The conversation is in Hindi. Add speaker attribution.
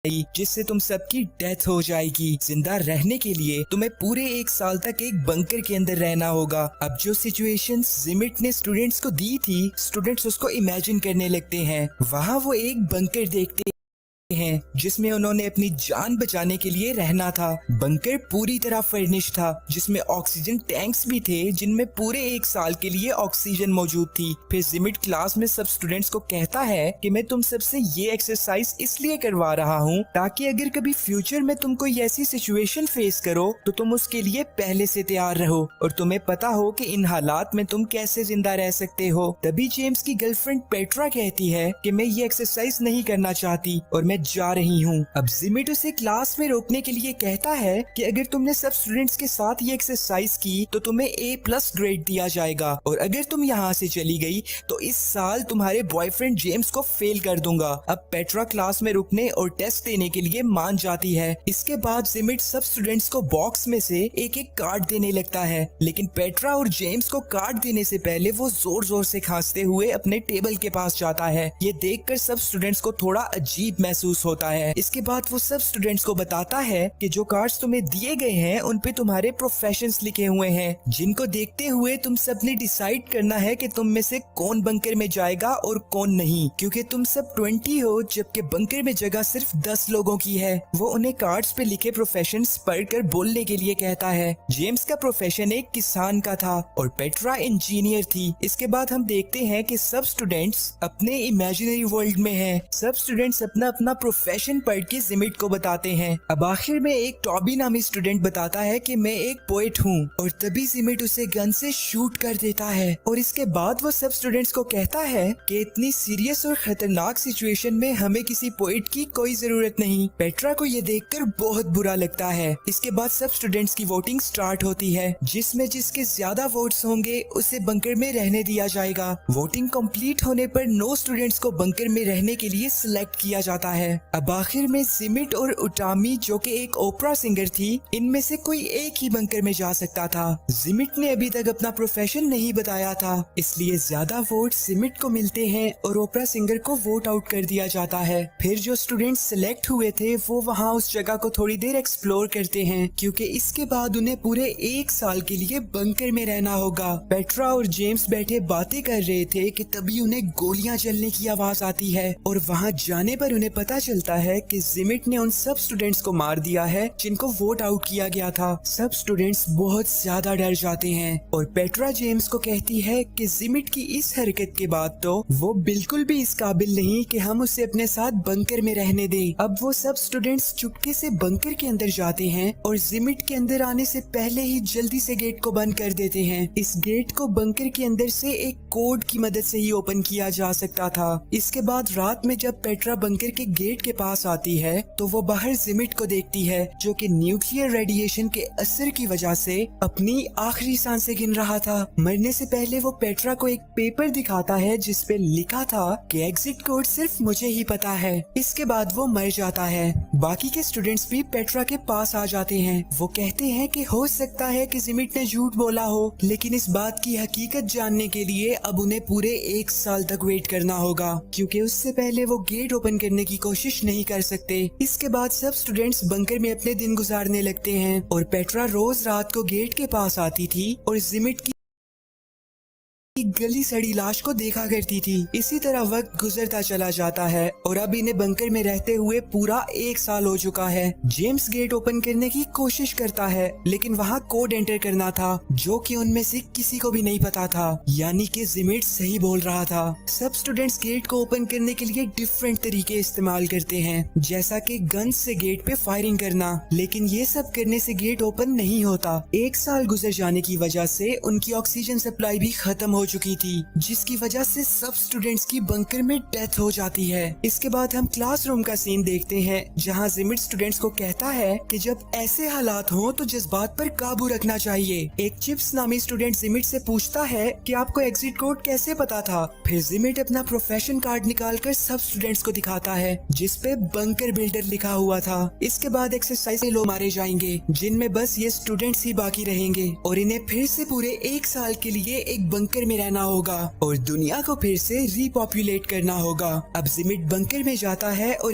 Speaker 1: जिससे तुम सबकी डेथ हो जाएगी। जिंदा रहने के लिए तुम्हें पूरे 1 साल तक एक बंकर के अंदर रहना होगा। अब जो सिचुएशन जिमिट ने स्टूडेंट्स को दी थी, स्टूडेंट्स उसको इमेजिन करने लगते हैं। वहाँ वो एक बंकर देखते हैं जिसमें उन्होंने अपनी जान बचाने के लिए रहना था। बंकर पूरी तरह फर्निश था, जिसमें ऑक्सीजन टैंक्स भी थे जिनमें पूरे 1 साल के लिए ऑक्सीजन मौजूद थी। फिर जिमिट क्लास में सब स्टूडेंट्स को कहता है कि मैं तुम सबसे ये एक्सरसाइज इसलिए करवा रहा हूँ ताकि अगर कभी फ्यूचर में तुम कोई ऐसी सिचुएशन फेस करो तो तुम उसके लिए पहले से तैयार रहो और तुम्हें पता हो कि इन हालात में तुम कैसे जिंदा रह सकते हो। तभी जेम्स की गर्लफ्रेंड पेट्रा कहती है कि मैं ये एक्सरसाइज नहीं करना चाहती और मैं जा रही हूँ। अब जिमिट उसे क्लास में रोकने के लिए कहता है कि अगर तुमने सब स्टूडेंट्स के साथ ये एक्सरसाइज की तो तुम्हें A+ ग्रेड दिया जाएगा और अगर तुम यहाँ से चली गई तो इस साल तुम्हारे बॉयफ्रेंड जेम्स को फेल कर दूंगा। अब पेट्रा क्लास में रुकने और टेस्ट देने के लिए मान जाती है। इसके बाद जिमिट सब स्टूडेंट्स को बॉक्स में से एक एक कार्ड देने लगता है, लेकिन पेट्रा और जेम्स को कार्ड देने से पहले वो जोर जोर से खांसते हुए अपने टेबल के पास जाता है। ये देखकर सब स्टूडेंट्स को थोड़ा अजीब महसूस होता है। इसके बाद वो सब स्टूडेंट्स को बताता है कि जो कार्ड्स तुम्हें दिए गए हैं उन पे तुम्हारे प्रोफेशंस लिखे हुए हैं, जिनको देखते हुए तुम सब ने डिसाइड करना है कि तुम में से कौन बंकर में जाएगा और कौन नहीं, क्योंकि तुम सब 20 हो जबकि बंकर में जगह सिर्फ 10 लोगों की है। वो उन्हें कार्ड्स पे लिखे प्रोफेशंस पढ़कर बोलने के लिए कहता है। जेम्स का प्रोफेशन एक किसान का था और पेट्रा इंजीनियर थी। इसके बाद हम देखते हैं कि सब स्टूडेंट्स अपने इमेजिनरी वर्ल्ड में हैं। सब स्टूडेंट्स अपना अपना प्रोफेशन पढ़ के जिमिट को बताते हैं। अब आखिर में एक टॉबी नामी स्टूडेंट बताता है कि मैं एक पोएट हूँ और तभी जिमिट उसे गन से शूट कर देता है। और इसके बाद वो सब स्टूडेंट्स को कहता है कि इतनी सीरियस और खतरनाक सिचुएशन में हमें किसी पोएट की कोई जरूरत नहीं। पेट्रा को ये देखकर बहुत बुरा लगता है। इसके बाद सब स्टूडेंट्स की वोटिंग स्टार्ट होती है, जिसमें जिसके ज्यादा वोट्स होंगे उसे बंकर में रहने दिया जाएगा। वोटिंग कंप्लीट होने पर 9 स्टूडेंट्स को बंकर में रहने के लिए सिलेक्ट किया जाता है। अब आखिर में जिमिट और उटामी, जो कि एक ओपरा सिंगर थी, इनमें से कोई एक ही बंकर में जा सकता था। जिमिट ने अभी तक अपना प्रोफेशन नहीं बताया था, इसलिए ज्यादा वोट जिमिट को मिलते हैं और ओपरा सिंगर को वोट आउट कर दिया जाता है। फिर जो स्टूडेंट्स सिलेक्ट हुए थे वो वहाँ उस जगह को थोड़ी देर एक्सप्लोर करते हैं, क्योंकि इसके बाद उन्हें पूरे 1 साल के लिए बंकर में रहना होगा। पेट्रा और जेम्स बैठे बातें कर रहे थे कि तभी उन्हें गोलियां चलने की आवाज आती है और वहाँ जाने पर उन्हें पता चलता है कि जिमिट ने उन सब स्टूडेंट्स को मार दिया है जिनको वोट आउट किया गया था। सब स्टूडेंट्स बहुत ज्यादा डर जाते हैं और पेट्रा जेम्स को कहती है कि जिमिट की इस हरकत के बाद तो वो बिल्कुल भी इस काबिल नहीं कि हम उसे अपने साथ बंकर में रहने दें। अब वो सब स्टूडेंट्स चुपके से बंकर के अंदर जाते हैं और जिमिट के अंदर आने से पहले ही जल्दी से गेट को बंद कर देते हैं। इस गेट को बंकर के अंदर से एक कोड की मदद से ही ओपन किया जा सकता था। इसके बाद रात में जब पेट्रा बंकर के गेट के पास आती है तो वो बाहर जिमिट को देखती है, जो कि न्यूक्लियर रेडिएशन के असर की वजह से अपनी आखिरी सांसें गिन रहा था। मरने से पहले वो पेट्रा को एक पेपर दिखाता है जिसपे लिखा था कि एग्जिट कोड सिर्फ मुझे ही पता है। इसके बाद वो मर जाता है। बाकी के स्टूडेंट्स भी पेट्रा के पास आ जाते हैं। वो कहते हैं कि हो सकता है कि जिमिट ने झूठ बोला हो, लेकिन इस बात की हकीकत जानने के लिए अब उन्हें पूरे 1 साल तक वेट करना होगा, क्योंकि उससे पहले वो गेट ओपन करने की कोशिश नहीं कर सकते। इसके बाद सब स्टूडेंट्स बंकर में अपने दिन गुजारने लगते हैं और पेट्रा रोज रात को गेट के पास आती थी और जिमिट की गली सड़ी लाश को देखा करती थी। इसी तरह वक्त गुजरता चला जाता है और अब इन्हें बंकर में रहते हुए पूरा 1 साल हो चुका है। जेम्स गेट ओपन करने की कोशिश करता है, लेकिन वहाँ कोड एंटर करना था जो कि उनमें से किसी को भी नहीं पता था, यानी कि जिमिट सही बोल रहा था। सब स्टूडेंट्स गेट को ओपन करने के लिए डिफरेंट तरीके इस्तेमाल करते हैं, जैसा कि गन से गेट पे फायरिंग करना, लेकिन ये सब करने से गेट ओपन नहीं होता। 1 साल गुजर जाने की वजह से उनकी ऑक्सीजन सप्लाई भी खत्म हो चुकी थी, जिसकी वजह से सब स्टूडेंट्स की बंकर में डेथ हो जाती है। इसके बाद हम क्लासरूम का सीन देखते हैं, जहां जिमिट स्टूडेंट्स को कहता है कि जब ऐसे हालात हो तो जज्बात पर काबू रखना चाहिए। एक चिप्स नामी स्टूडेंट जिमिट से पूछता है कि आपको एग्जिट कोड कैसे पता था। फिर जिमिट अपना प्रोफेशन कार्ड निकालकर सब स्टूडेंट्स को दिखाता है, जिसपे बंकर बिल्डर लिखा हुआ था। इसके बाद एक्सरसाइज में लोग मारे जाएंगे, जिनमें बस ये स्टूडेंट्स ही बाकी रहेंगे और इन्हें फिर से पूरे 1 साल के लिए एक बंकर में रहना होगा और दुनिया को फिर से रिपॉपुलेट करना होगा। अब जिमिट बंकर में जाता है और